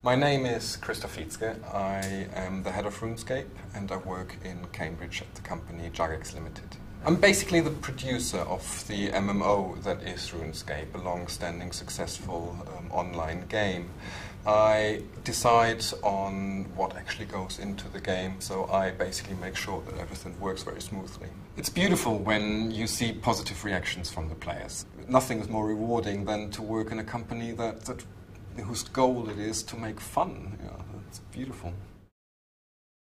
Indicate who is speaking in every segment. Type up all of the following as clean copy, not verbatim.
Speaker 1: My name is Christoph V. I am the head of Runescape and I work in Cambridge at the company Jagex Limited. I'm basically the producer of the MMO that is RuneScape, a long-standing successful online game. I decide on what actually goes into the game, so I basically make sure that everything works very smoothly. It's beautiful when you see positive reactions from the players. Nothing is more rewarding than to work in a company whose goal it is to make fun. It's beautiful.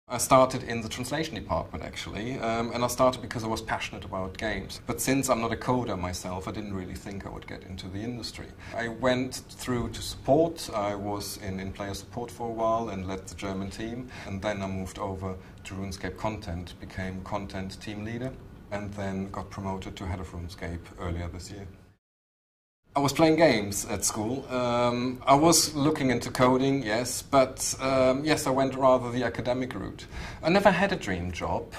Speaker 1: I started in the translation department actually, and I started because I was passionate about games. But since I'm not a coder myself, I didn't really think I would get into the industry. I went through to support. I was in player support for a while and led the German team, and then I moved over to RuneScape content, became content team leader, and then got promoted to head of RuneScape earlier this year. I was playing games at school. I was looking into coding, yes, but yes, I went rather the academic route. I never had a dream job.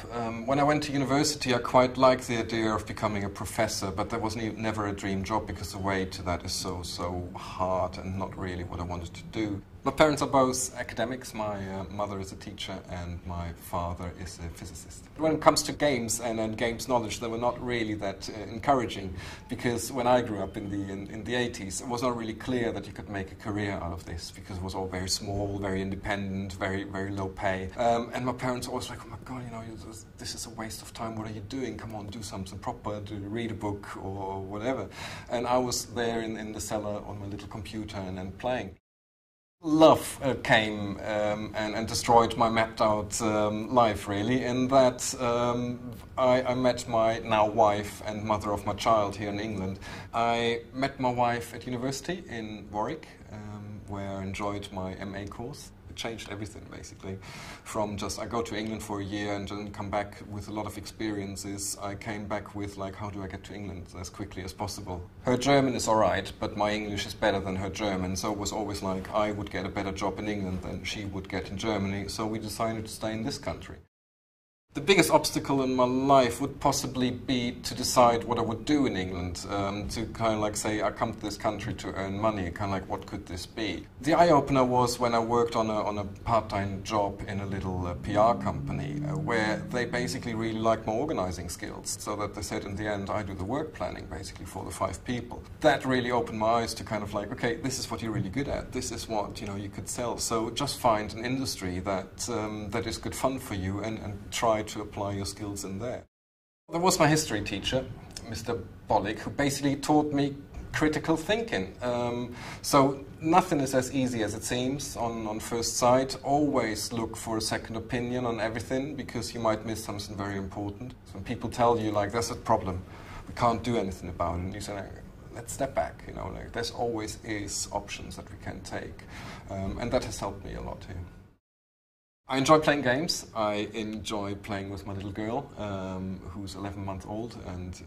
Speaker 1: When I went to university, I quite liked the idea of becoming a professor, but that was never a dream job because the way to that is so hard and not really what I wanted to do. My parents are both academics. My mother is a teacher and my father is a physicist. When it comes to games and games knowledge, they were not really that encouraging, because when I grew up in the 80s, it was not really clear that you could make a career out of this, because it was all very small, very independent, very low pay. And my parents were always like, oh my God, this is a waste of time. What are you doing? Come on, do something proper, read a book or whatever. And I was there in the cellar on my little computer and playing. Love came and destroyed my mapped out life, really, in that I met my now wife and mother of my child here in England. I met my wife at university in Warwick, where I enjoyed my MA course. It changed everything, basically. From just, I go to England for a year and then come back with a lot of experiences. I came back with, like, how do I get to England as quickly as possible? Her German is alright, but my English is better than her German, so it was always like I would get a better job in England than she would get in Germany, so we decided to stay in this country. The biggest obstacle in my life would possibly be to decide what I would do in England, to kind of like say, I come to this country to earn money, kind of like, what could this be? The eye-opener was when I worked on a part-time job in a little PR company, where they basically really liked my organizing skills, so that they said in the end, I do the work planning basically for the 5 people. That really opened my eyes to kind of like, okay, this is what you're really good at, this is what you could sell, so just find an industry that is good fun for you and try to apply your skills in there. That was my history teacher, Mr. Bollick, who basically taught me critical thinking. So nothing is as easy as it seems on first sight. Always look for a second opinion on everything, because you might miss something very important. So when people tell you, like, there's a problem, we can't do anything about it, and you say, let's step back, like, there's always options that we can take. And that has helped me a lot here. I enjoy playing games. I enjoy playing with my little girl, who's 11 months old and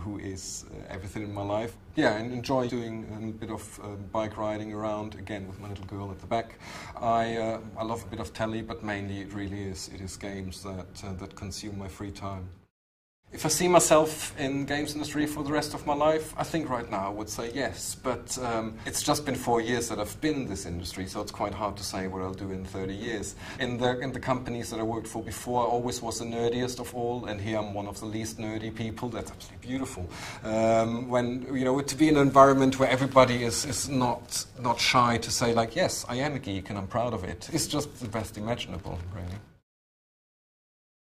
Speaker 1: who is everything in my life. Yeah, and enjoy doing a bit of bike riding around, again with my little girl at the back. I love a bit of telly, but mainly it is games that consume my free time. If I see myself in the games industry for the rest of my life, I think right now I would say yes, but it's just been 4 years that I've been in this industry, so it's quite hard to say what I'll do in 30 years. In the companies that I worked for before, I always was the nerdiest of all, and here I'm one of the least nerdy people. That's absolutely beautiful. When, to be in an environment where everybody is not shy to say, like, yes, I am a geek and I'm proud of it, it's just the best imaginable, really.